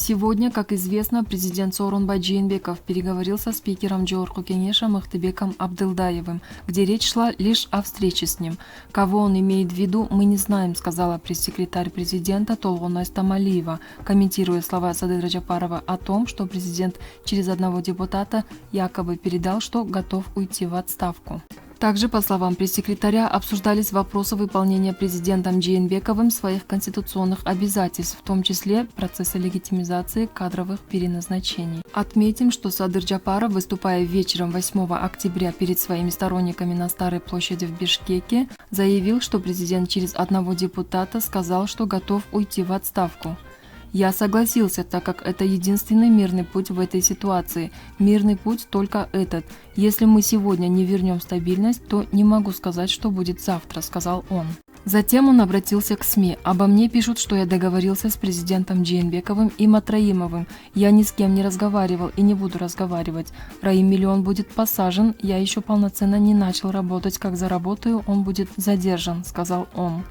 Сегодня, как известно, президент Сооронбай Жээнбеков переговорил со спикером Жогорку Кеңеша Мыктыбеком Абдылдаевым, где речь шла лишь о встрече с ним. Кого он имеет в виду, мы не знаем, сказала пресс-секретарь президента Толгонай Стамалиева, комментируя слова Садыра Жапарова о том, что президент через одного депутата якобы передал, что готов уйти в отставку. Также, по словам пресс-секретаря, обсуждались вопросы выполнения президентом Жээнбековым своих конституционных обязательств, в том числе процесса легитимизации кадровых переназначений. Отметим, что Садыр Жапаров, выступая вечером 8 октября перед своими сторонниками на Старой площади в Бишкеке, заявил, что президент через одного депутата сказал, что готов уйти в отставку. Я согласился, так как это единственный мирный путь в этой ситуации. Мирный путь только этот. Если мы сегодня не вернем стабильность, то не могу сказать, что будет завтра, сказал он. Затем он обратился к СМИ. Обо мне пишут, что я договорился с президентом Жээнбековым и Матраимовым. Я ни с кем не разговаривал и не буду разговаривать. Раим Миллион будет посажен. Я еще полноценно не начал работать. Как заработаю, он будет задержан, сказал он.